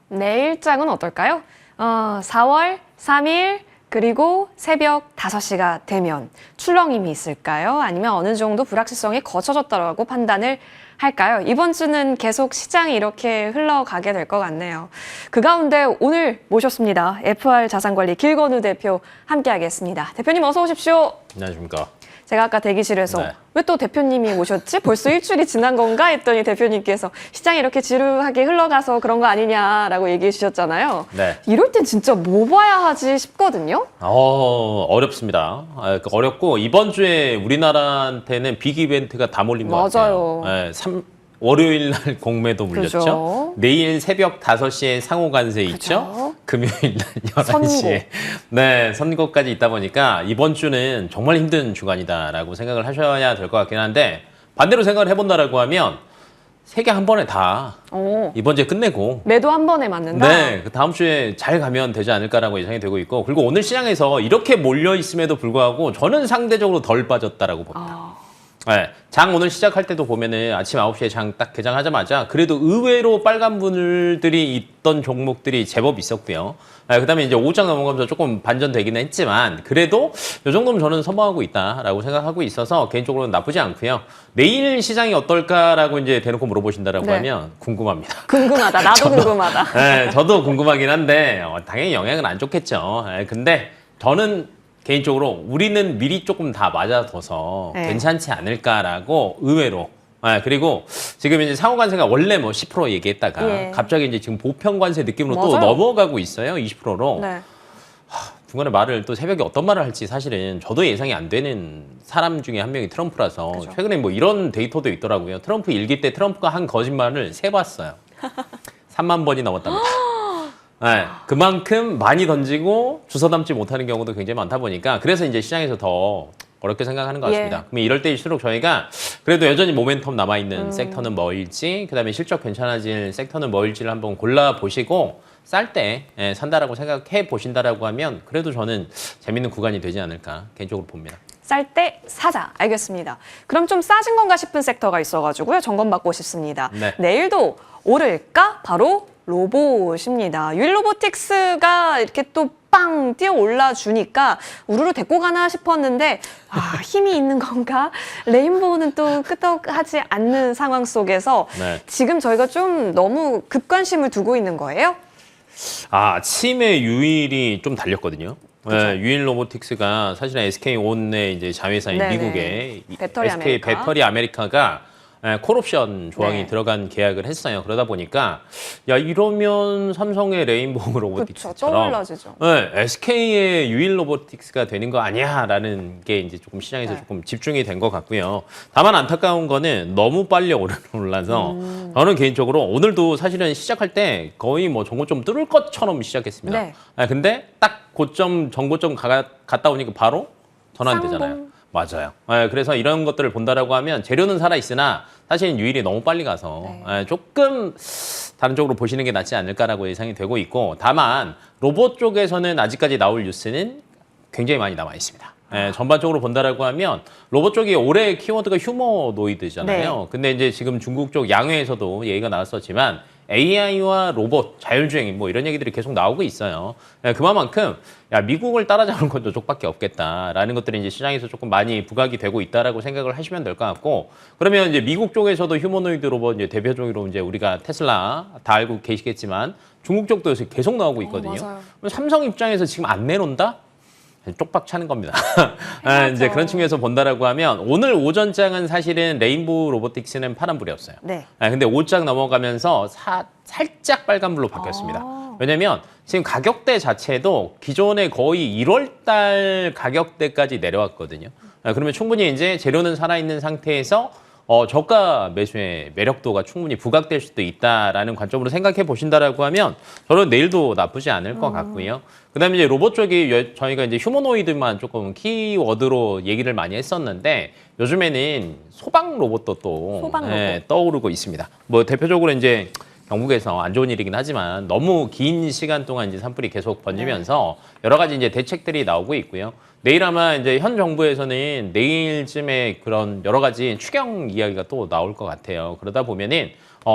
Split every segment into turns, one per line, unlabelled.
내일장은 어떨까요? 4월 3일 그리고 새벽 5시가 되면 출렁임이 있을까요? 아니면 어느 정도 불확실성이 거쳐졌다고 판단을 할까요? 이번 주는 계속 시장이 이렇게 흘러가게 될 것 같네요. 그 가운데 오늘 모셨습니다. FR 자산관리 길건우 대표 함께하겠습니다. 대표님 어서 오십시오.
안녕하십니까.
제가 아까 대기실에서
네.
왜 또 대표님이 오셨지? 벌써 일주일이 지난 건가? 했더니 대표님께서 시장이 이렇게 지루하게 흘러가서 그런 거 아니냐라고 얘기해 주셨잖아요.
네.
이럴 땐 진짜 뭐 봐야 하지 싶거든요.
어렵습니다. 어렵고 이번 주에 우리나라한테는 빅 이벤트가 다 몰린 것 같아요.
맞아요.
월요일 날 공매도 물렸죠.
그죠.
내일 새벽 5시에 상호 관세
그죠.
있죠. 금요일 날 11시에 네, 선거까지 있다 보니까 이번 주는 정말 힘든 주간이다라고 생각을 하셔야 될 것 같긴 한데 반대로 생각을 해본다라고 하면 세 개 한 번에 다 이번 주에 끝내고
매도 한 번에 맞는다?
네, 그 다음 주에 잘 가면 되지 않을까라고 예상이 되고 있고 그리고 오늘 시장에서 이렇게 몰려 있음에도 불구하고 저는 상대적으로 덜 빠졌다라고 봅니다. 네, 장 오늘 시작할 때도 보면은 아침 9시에 장 딱 개장하자마자 그래도 의외로 빨간 분들이 있던 종목들이 제법 있었고요. 네, 그다음에 이제 5장 넘어가면서 조금 반전되기는 했지만 그래도 이 정도면 저는 선방하고 있다라고 생각하고 있어서 개인적으로는 나쁘지 않고요. 내일 시장이 어떨까라고 이제 대놓고 물어보신다라고
네.
하면 궁금합니다.
궁금하다. 나도 궁금하다.
네, 저도 궁금하긴 한데 당연히 영향은 안 좋겠죠. 네, 근데 저는 개인적으로 우리는 미리 조금 다 맞아둬서
네.
괜찮지 않을까라고 의외로. 그리고 지금 이제 상호관세가 원래 뭐 10% 얘기했다가
예.
갑자기 이제 지금 보편관세 느낌으로 또
맞아요.
넘어가고 있어요. 20%로.
네.
중간에 말을 또 새벽에 어떤 말을 할지 사실은 저도 예상이 안 되는 사람 중에 한 명이 트럼프라서
그죠.
최근에 뭐 이런 데이터도 있더라고요. 트럼프 일기 때 트럼프가 한 거짓말을 세봤어요. 3만 번이 넘었답니다. 네, 그만큼 많이 던지고 주워 담지 못하는 경우도 굉장히 많다 보니까 그래서 이제 시장에서 더 어렵게 생각하는 것 같습니다.
예.
그럼 이럴 때일수록 저희가 그래도 여전히 모멘텀 남아있는 섹터는 뭐일지 그다음에 실적 괜찮아질 섹터는 뭐일지를 한번 골라보시고 쌀 때 산다라고 생각해 보신다라고 하면 그래도 저는 재밌는 구간이 되지 않을까 개인적으로 봅니다.
쌀 때 사자. 알겠습니다. 그럼 좀 싸진 건가 싶은 섹터가 있어가지고요. 점검받고 싶습니다.
네.
내일도 오를까? 바로 로봇입니다. 유일로보틱스가 이렇게 또 빵 뛰어 올라주니까 우르르 데리고 가나 싶었는데 힘이 있는 건가? 레인보우는 또 끄떡하지 않는 상황 속에서
네.
지금 저희가 좀 너무 급관심을 두고 있는 거예요?
아침에 유일이 좀 달렸거든요. 네, 유일 로보틱스가 사실은 SK온의 이제 자회사인
네네.
미국의
배터리
SK
아메리카.
배터리 아메리카가 콜옵션 조항이
네.
들어간 계약을 했어요. 그러다 보니까 야 이러면 삼성의 레인보우
그렇죠.
로보틱스처럼
떠올라지죠.
네, SK의 유일 로보틱스가 되는 거 아니야라는 게 이제 조금 시장에서
네.
조금 집중이 된 것 같고요. 다만 안타까운 거는 너무 빨리 올라서 저는 개인적으로 오늘도 사실은 시작할 때 거의 뭐 전고점 뚫을 것처럼 시작했습니다.
네.
근데 딱 고점 전고점 갔다 오니까 바로 전환되잖아요.
쌍봉.
맞아요. 그래서 이런 것들을 본다라고 하면 재료는 살아있으나 사실 유일이 너무 빨리 가서 조금 다른 쪽으로 보시는 게 낫지 않을까라고 예상이 되고 있고 다만 로봇 쪽에서는 아직까지 나올 뉴스는 굉장히 많이 남아 있습니다. 전반적으로 본다라고 하면 로봇 쪽이 올해 키워드가 휴머노이드잖아요.
네.
근데 이제 지금 중국 쪽 양회에서도 얘기가 나왔었지만 AI와 로봇, 자율주행 뭐 이런 얘기들이 계속 나오고 있어요. 그만큼 야 미국을 따라잡는 건 저쪽밖에 없겠다라는 것들이 이제 시장에서 조금 많이 부각이 되고 있다라고 생각을 하시면 될 것 같고 그러면 이제 미국 쪽에서도 휴머노이드 로봇 이제 대표적으로 이제 우리가 테슬라 다 알고 계시겠지만 중국 쪽도 요새 계속 나오고 있거든요.
맞아요.
그럼 삼성 입장에서 지금 안 내놓는다? 쪽박 차는 겁니다. 이제 그런 측면에서 본다라고 하면 오늘 오전장은 사실은 레인보우 로보틱스는 파란불이었어요.
네.
근데 5장 넘어가면서 살짝 빨간불로 바뀌었습니다. 왜냐면 지금 가격대 자체도 기존에 거의 1월 달 가격대까지 내려왔거든요. 그러면 충분히 이제 재료는 살아있는 상태에서 저가 매수의 매력도가 충분히 부각될 수도 있다라는 관점으로 생각해 보신다라고 하면 저는 내일도 나쁘지 않을 것 같고요. 그다음에 이제 로봇 쪽이 저희가 이제 휴머노이드만 조금 키워드로 얘기를 많이 했었는데 요즘에는 소방 로봇도 또
소방 로봇.
떠오르고 있습니다. 뭐 대표적으로 이제 경북에서 안 좋은 일이긴 하지만 너무 긴 시간 동안 이제 산불이 계속 번지면서 여러 가지 이제 대책들이 나오고 있고요. 내일 아마 이제 현 정부에서는 내일쯤에 그런 여러 가지 추경 이야기가 또 나올 것 같아요. 그러다 보면은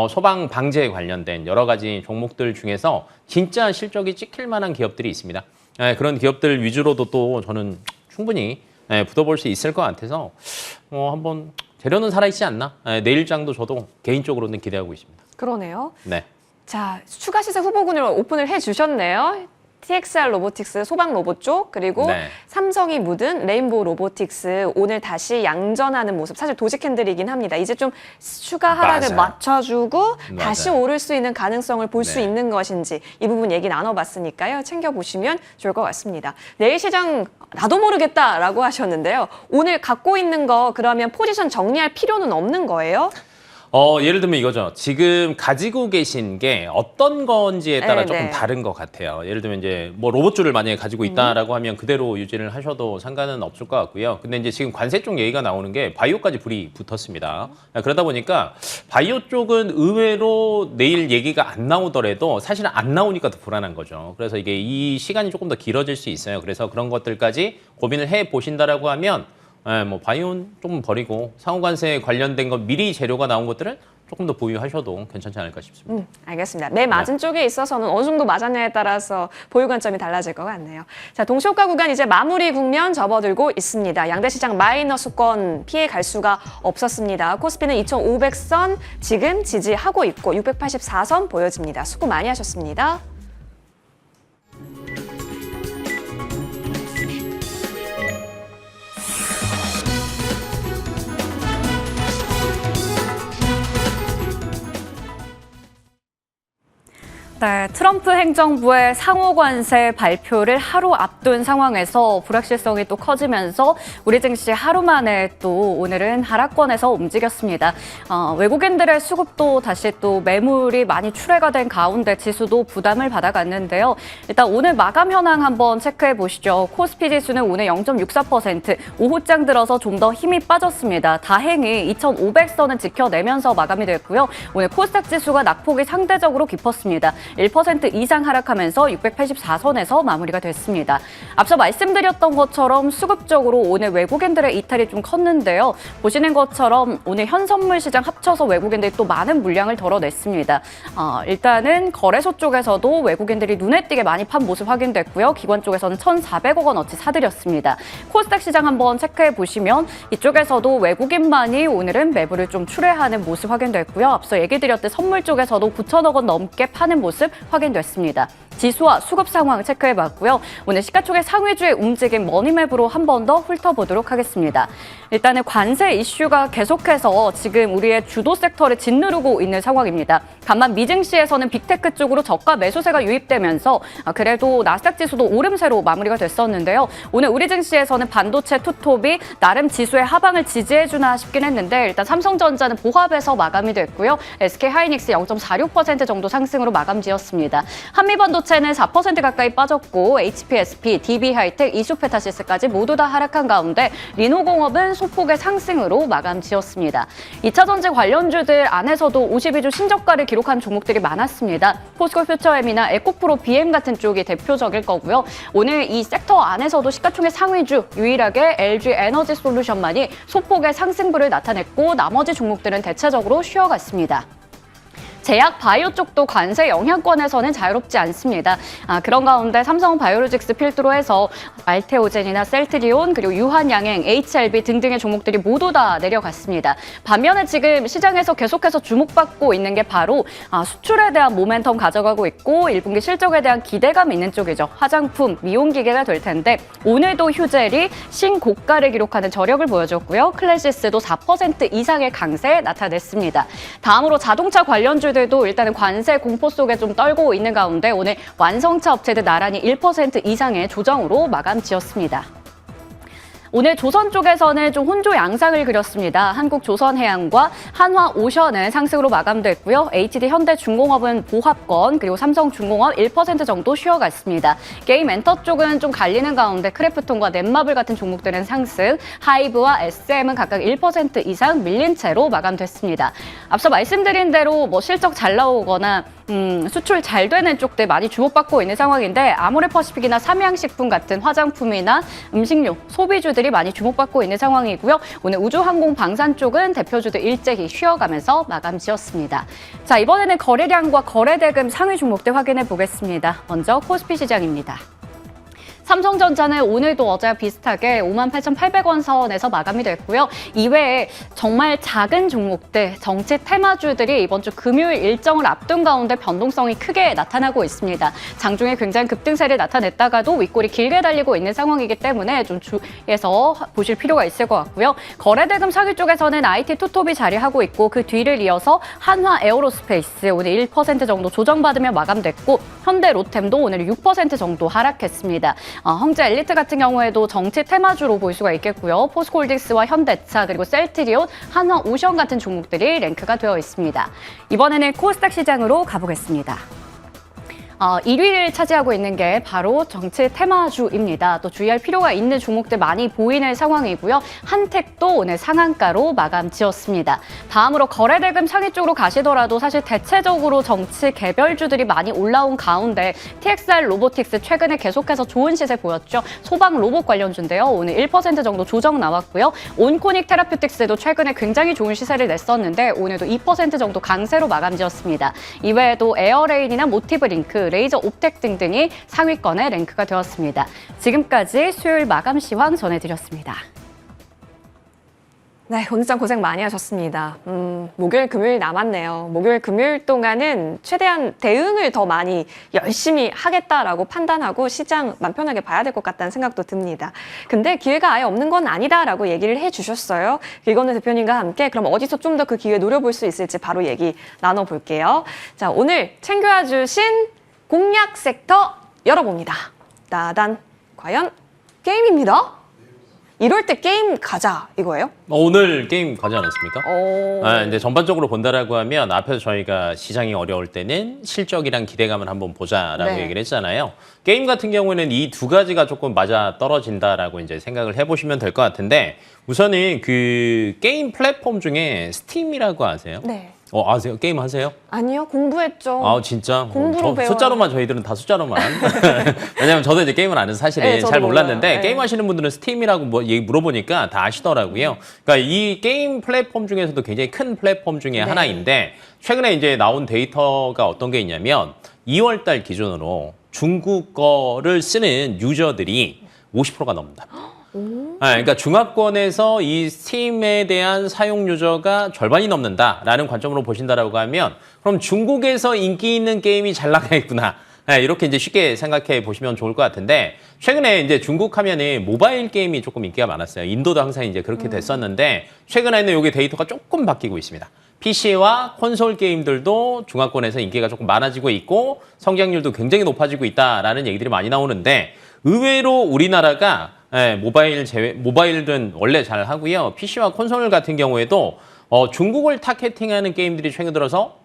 소방 방재에 관련된 여러 가지 종목들 중에서 진짜 실적이 찍힐 만한 기업들이 있습니다. 그런 기업들 위주로도 또 저는 충분히 붙어볼 수 있을 것 같아서 한번 재료는 살아있지 않나? 내일장도 저도 개인적으로는 기대하고 있습니다.
그러네요.
네.
자, 추가 시세 후보군을 오픈을 해주셨네요. TXR 로보틱스 소방 로봇 쪽, 그리고
네.
삼성이 묻은 레인보우 로보틱스 오늘 다시 양전하는 모습. 사실 도직 캔들이긴 합니다. 이제 좀 추가 하락을
맞아요.
맞춰주고 다시
맞아요.
오를 수 있는 가능성을 볼 수
네.
있는 것인지 이 부분 얘기 나눠봤으니까요. 챙겨보시면 좋을 것 같습니다. 내일 시장 나도 모르겠다라고 하셨는데요. 오늘 갖고 있는 거 그러면 포지션 정리할 필요는 없는 거예요?
예를 들면 이거죠. 지금 가지고 계신 게 어떤 건지에 따라
네,
조금
네.
다른 것 같아요. 예를 들면 이제 뭐 로봇줄을 만약에 가지고 있다라고 하면 그대로 유지를 하셔도 상관은 없을 것 같고요. 근데 이제 지금 관세 쪽 얘기가 나오는 게 바이오까지 불이 붙었습니다. 그러다 보니까 바이오 쪽은 의외로 내일 얘기가 안 나오더라도 사실은 안 나오니까 더 불안한 거죠. 그래서 이게 이 시간이 조금 더 길어질 수 있어요. 그래서 그런 것들까지 고민을 해 보신다라고 하면 뭐 바이오는 조금 버리고 상호관세 관련된 거 미리 재료가 나온 것들은 조금 더 보유하셔도 괜찮지 않을까 싶습니다.
알겠습니다. 매 맞은 쪽에 있어서는 어느 정도 맞았냐에 따라서 보유 관점이 달라질 것 같네요. 자, 동시호가 구간 이제 마무리 국면 접어들고 있습니다. 양대 시장 마이너스권 피해 갈 수가 없었습니다. 코스피는 2,500선 지금 지지하고 있고 684선 보여집니다. 수고 많이 하셨습니다.
네, 트럼프 행정부의 상호관세 발표를 하루 앞둔 상황에서 불확실성이 또 커지면서 우리 증시 하루 만에 또 오늘은 하락권에서 움직였습니다. 외국인들의 수급도 다시 또 매물이 많이 출회가 된 가운데 지수도 부담을 받아갔는데요. 일단 오늘 마감 현황 한번 체크해 보시죠. 코스피 지수는 오늘 0.64%, 오후장 들어서 좀 더 힘이 빠졌습니다. 다행히 2,500선은 지켜내면서 마감이 됐고요. 오늘 코스닥 지수가 낙폭이 상대적으로 깊었습니다. 1% 이상 하락하면서 684선에서 마무리가 됐습니다. 앞서 말씀드렸던 것처럼 수급적으로 오늘 외국인들의 이탈이 좀 컸는데요. 보시는 것처럼 오늘 현선물 시장 합쳐서 외국인들이 또 많은 물량을 덜어냈습니다. 일단은 거래소 쪽에서도 외국인들이 눈에 띄게 많이 판 모습 확인됐고요. 기관 쪽에서는 1,400억 원어치 사들였습니다. 코스닥 시장 한번 체크해 보시면 이쪽에서도 외국인만이 오늘은 매물을 좀 출회하는 모습 확인됐고요. 앞서 얘기 드렸듯 선물 쪽에서도 9천억 원 넘게 파는 모습 확인됐습니다. 지수와 수급 상황 체크해봤고요. 오늘 시가총액 상위주의 움직임 머니맵으로 한 번 더 훑어보도록 하겠습니다. 일단은 관세 이슈가 계속해서 지금 우리의 주도 섹터를 짓누르고 있는 상황입니다. 다만 미증시에서는 빅테크 쪽으로 저가 매수세가 유입되면서 그래도 나스닥 지수도 오름세로 마무리가 됐었는데요. 오늘 우리 증시에서는 반도체 투톱이 나름 지수의 하방을 지지해주나 싶긴 했는데 일단 삼성전자는 보합에서 마감이 됐고요. SK하이닉스 0.46% 정도 상승으로 마감지었습니다. 한미반도체는 4% 가까이 빠졌고 HPSP, DB하이텍, 이슈페타시스까지 모두 다 하락한 가운데 리노공업은 소폭의 상승으로 마감지었습니다. 2차 전지 관련주들 안에서도 52주 신저가를 기록한 종목들이 많았습니다. 포스코퓨처엠이나 에코프로 BM 같은 쪽이 대표적일 거고요. 오늘 이 섹터 안에서도 시가총액 상위주 유일하게 LG 에너지 솔루션만이 소폭의 상승부를 나타냈고 나머지 종목들은 대체적으로 쉬어갔습니다. 제약 바이오 쪽도 관세 영향권에서는 자유롭지 않습니다. 그런 가운데 삼성 바이오로직스 필두로 해서 알테오젠이나 셀트리온 그리고 유한양행, HLB 등등의 종목들이 모두 다 내려갔습니다. 반면에 지금 시장에서 계속해서 주목받고 있는 게 바로 수출에 대한 모멘텀 가져가고 있고 1분기 실적에 대한 기대감이 있는 쪽이죠. 화장품, 미용기계가 될 텐데 오늘도 휴젤이 신고가를 기록하는 저력을 보여줬고요. 클래시스도 4% 이상의 강세 나타냈습니다. 다음으로 자동차 관련주 들도 일단은 관세 공포 속에 좀 떨고 있는 가운데 오늘 완성차 업체들 나란히 1% 이상의 조정으로 마감 지었습니다. 오늘 조선 쪽에서는 좀 혼조 양상을 그렸습니다. 한국조선해양과 한화오션은 상승으로 마감됐고요. HD현대중공업은 보합권 그리고 삼성중공업 1% 정도 쉬어갔습니다. 게임 엔터 쪽은 좀 갈리는 가운데 크래프톤과 넷마블 같은 종목들은 상승, 하이브와 SM은 각각 1% 이상 밀린 채로 마감됐습니다. 앞서 말씀드린 대로 실적 잘 나오거나 수출 잘 되는 쪽들 많이 주목받고 있는 상황인데 아모레퍼시픽이나 삼양식품 같은 화장품이나 음식료, 소비주들이 많이 주목받고 있는 상황이고요. 오늘 우주항공 방산 쪽은 대표주들 일제히 쉬어가면서 마감 지었습니다. 자, 이번에는 거래량과 거래대금 상위 종목들 확인해 보겠습니다. 먼저 코스피 시장입니다. 삼성전자는 오늘도 어제와 비슷하게 58,800원 선에서 마감이 됐고요. 이외에 정말 작은 종목들, 정치 테마주들이 이번 주 금요일 일정을 앞둔 가운데 변동성이 크게 나타나고 있습니다. 장중에 굉장히 급등세를 나타냈다가도 윗골이 길게 달리고 있는 상황이기 때문에 좀 주의해서 보실 필요가 있을 것 같고요. 거래대금 상위 쪽에서는 IT 투톱이 자리하고 있고 그 뒤를 이어서 한화 에어로스페이스 오늘 1% 정도 조정받으며 마감됐고 현대 로템도 오늘 6% 정도 하락했습니다. 황제 엘리트 같은 경우에도 정치 테마주로 볼 수가 있겠고요. 포스코홀딩스와 현대차 그리고 셀트리온, 한화오션 같은 종목들이 랭크가 되어 있습니다. 이번에는 코스닥 시장으로 가보겠습니다. 1위를 차지하고 있는 게 바로 정치 테마주입니다. 또 주의할 필요가 있는 종목들 많이 보이는 상황이고요. 한택도 오늘 상한가로 마감 지었습니다. 다음으로 거래대금 상위 쪽으로 가시더라도 사실 대체적으로 정치 개별주들이 많이 올라온 가운데 TXR 로보틱스 최근에 계속해서 좋은 시세 보였죠. 소방 로봇 관련주인데요. 오늘 1% 정도 조정 나왔고요. 온코닉 테라퓨틱스도 최근에 굉장히 좋은 시세를 냈었는데 오늘도 2% 정도 강세로 마감 지었습니다. 이외에도 에어레인이나 모티브링크, 레이저 옵텍 등등이 상위권에 랭크가 되었습니다. 지금까지 수요일 마감 시황 전해드렸습니다.
네, 오늘장 고생 많이 하셨습니다. 목요일, 금요일 남았네요. 목요일, 금요일 동안은 최대한 대응을 더 많이 열심히 하겠다라고 판단하고 시장 맘 편하게 봐야 될 것 같다는 생각도 듭니다. 근데 기회가 아예 없는 건 아니다라고 얘기를 해주셨어요. 길건우 대표님과 함께 그럼 어디서 좀 더 그 기회 노려볼 수 있을지 바로 얘기 나눠볼게요. 자, 오늘 챙겨와 주신 공략 섹터 열어봅니다. 따단, 과연 게임입니다. 이럴 때 게임 가자 이거예요?
오늘 게임 가지 않았습니까?
오.
이제 전반적으로 본다라고 하면 앞에서 저희가 시장이 어려울 때는 실적이랑 기대감을 한번 보자라고
네.
얘기를 했잖아요. 게임 같은 경우에는 이 두 가지가 조금 맞아 떨어진다라고 이제 생각을 해보시면 될 것 같은데 우선은 그 게임 플랫폼 중에 스팀이라고 아세요?
네.
아세요? 게임 하세요?
아니요, 공부했죠.
아 진짜?
공부로 배워요.
숫자로만 저희들은 다 숫자로만. 왜냐면 저도 이제 게임을 아는 사실은
네, 저도
잘 몰랐는데
몰라요. 네.
게임 하시는 분들은 스팀이라고 뭐 얘기 물어보니까 다 아시더라고요. 그러니까 이 게임 플랫폼 중에서도 굉장히 큰 플랫폼 중에 하나인데 최근에 이제 나온 데이터가 어떤 게 있냐면 2월 달 기준으로 중국 거를 쓰는 유저들이 50%가 넘는다. 그러니까 중화권에서 이 스팀에 대한 사용 유저가 절반이 넘는다라는 관점으로 보신다라고 하면 그럼 중국에서 인기 있는 게임이 잘 나가겠구나. 이렇게 이제 쉽게 생각해 보시면 좋을 것 같은데 최근에 이제 중국 하면은 모바일 게임이 조금 인기가 많았어요. 인도도 항상 이제 그렇게 됐었는데 최근에는 이게 데이터가 조금 바뀌고 있습니다. PC와 콘솔 게임들도 중화권에서 인기가 조금 많아지고 있고 성장률도 굉장히 높아지고 있다라는 얘기들이 많이 나오는데 의외로 우리나라가 모바일은 원래 잘 하고요. PC와 콘솔 같은 경우에도 중국을 타겟팅하는 게임들이 최근 들어서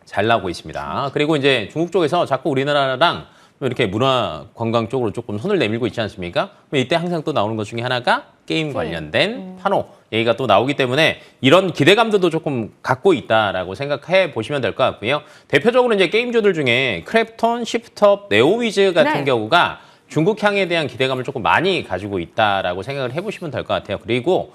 잘 나오고 있습니다. 그리고 이제 중국 쪽에서 자꾸 우리나라랑 이렇게 문화 관광 쪽으로 조금 손을 내밀고 있지 않습니까? 이때 항상 또 나오는 것 중에 하나가 게임 관련된 판호 얘기가 또 나오기 때문에 이런 기대감들도 조금 갖고 있다라고 생각해 보시면 될 것 같고요. 대표적으로 이제 게임주들 중에 크래프톤, 시프트업, 네오위즈 같은
네.
경우가 중국향에 대한 기대감을 조금 많이 가지고 있다라고 생각을 해보시면 될 것 같아요. 그리고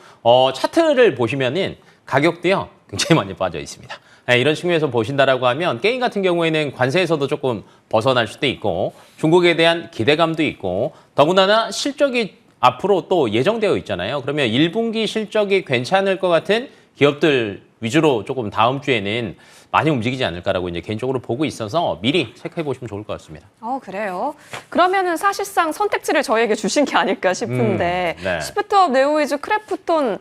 차트를 보시면은 가격도요 굉장히 많이 빠져 있습니다. 이런 측면에서 보신다라고 하면 게임 같은 경우에는 관세에서도 조금 벗어날 수도 있고 중국에 대한 기대감도 있고 더군다나 실적이 앞으로 또 예정되어 있잖아요. 그러면 1분기 실적이 괜찮을 것 같은 기업들 위주로 조금 다음 주에는 많이 움직이지 않을까라고 이제 개인적으로 보고 있어서 미리 체크해 보시면 좋을 것 같습니다.
그래요? 그러면은 사실상 선택지를 저희에게 주신 게 아닐까 싶은데
네.
시프트업, 네오위즈, 크래프톤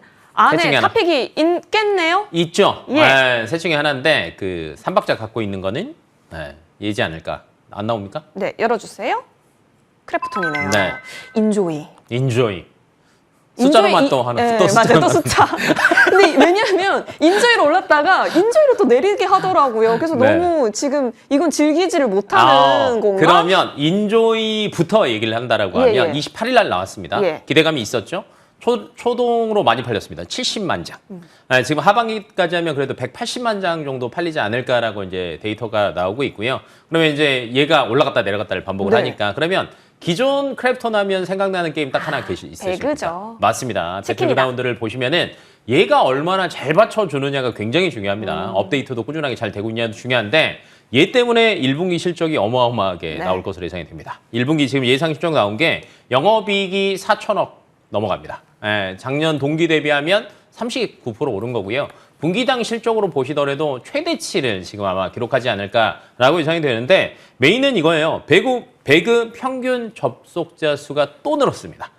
셋 중에
안에
하나.
탑픽이 있겠네요?
있죠.
예.
셋 중에 하나인데 그 3박자 갖고 있는 거는 얘지 않을까. 안 나옵니까?
네, 열어주세요. 크래프톤이네요.
네.
인조이.
인조이. 숫자로만 또 하나.
네,
또
맞아요. 또
숫자.
숫자. 근데 왜냐하면 인조이로 올랐다가 인조이로 또 내리게 하더라고요. 그래서
네.
너무 지금 이건 즐기지를 못하는 건가?
그러면 인조이부터 얘기를 한다라고
예,
하면
예.
28일 날 나왔습니다.
예.
기대감이 있었죠. 초동으로 많이 팔렸습니다. 70만 장. 지금 하반기까지 하면 그래도 180만 장 정도 팔리지 않을까라고 이제 데이터가 나오고 있고요. 그러면 이제 얘가 올라갔다 내려갔다를 반복을
네.
하니까 그러면 기존 크래프톤 하면 생각나는 게임 딱 하나 있으실 겁니다.
배그죠.
맞습니다.
치킨이다.
배틀그라운드를 보시면은 얘가 얼마나 잘 받쳐주느냐가 굉장히 중요합니다. 업데이트도 꾸준하게 잘 되고 있냐도 중요한데 얘 때문에 1분기 실적이 어마어마하게
네.
나올 것으로 예상이 됩니다. 1분기 지금 예상 실적 나온 게 영업이익이 4천억 넘어갑니다. 예, 작년 동기 대비하면 39% 오른 거고요. 분기당 실적으로 보시더라도 최대치를 지금 아마 기록하지 않을까라고 예상이 되는데 메인은 이거예요. 배그 평균 접속자 수가 또 늘었습니다.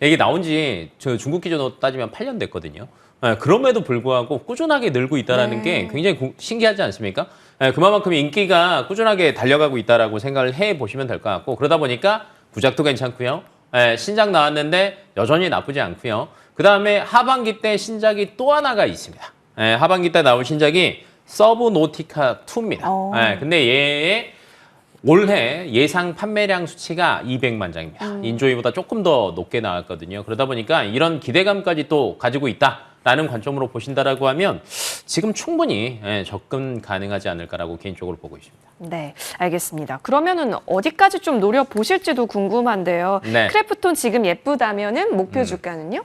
이게 나온 지 중국 기준으로 따지면 8년 됐거든요. 예, 그럼에도 불구하고 꾸준하게 늘고 있다는 게 굉장히 신기하지 않습니까? 예, 그만큼 인기가 꾸준하게 달려가고 있다라고 생각을 해보시면 될 것 같고 그러다 보니까 구작도 괜찮고요. 예, 신작 나왔는데 여전히 나쁘지 않고요. 그다음에 하반기 때 신작이 또 하나가 있습니다. 예, 하반기 때 나올 신작이 서브노티카 2입니다. 예, 근데 얘의 올해 예상 판매량 수치가 200만 장입니다. 인조이보다 조금 더 높게 나왔거든요. 그러다 보니까 이런 기대감까지 또 가지고 있다라는 관점으로 보신다라고 하면 지금 충분히 접근 가능하지 않을까라고 개인적으로 보고 있습니다.
네, 알겠습니다. 그러면은 어디까지 좀 노려보실지도 궁금한데요.
네.
크래프톤 지금 예쁘다면은 목표 주가는요?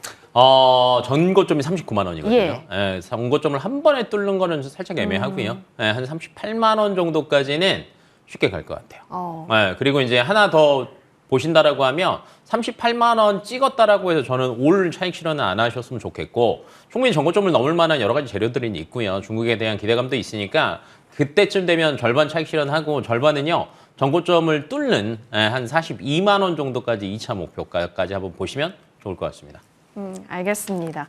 전고점이 39만 원이거든요.
예.
전고점을 한 번에 뚫는 거는 살짝 애매하고요. 한 38만 원 정도까지는 쉽게 갈 것 같아요. 그리고 이제 하나 더 보신다라고 하면 38만 원 찍었다라고 해서 저는 올 차익 실현은 안 하셨으면 좋겠고 충분히 전고점을 넘을 만한 여러 가지 재료들이 있고요. 중국에 대한 기대감도 있으니까 그때쯤 되면 절반 차익 실현하고 절반은요. 전고점을 뚫는 한 42만 원 정도까지 2차 목표가까지 한번 보시면 좋을 것 같습니다.
알겠습니다.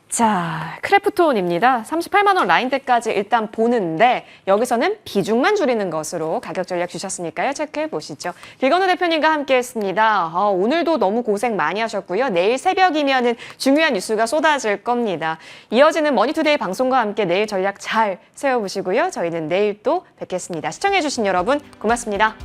자, 크래프톤입니다. 38만 원 라인대까지 일단 보는데 여기서는 비중만 줄이는 것으로 가격 전략 주셨으니까요. 체크해 보시죠. 길건우 대표님과 함께했습니다. 오늘도 너무 고생 많이 하셨고요. 내일 새벽이면은 중요한 뉴스가 쏟아질 겁니다. 이어지는 머니투데이 방송과 함께 내일 전략 잘 세워보시고요. 저희는 내일 또 뵙겠습니다. 시청해 주신 여러분 고맙습니다.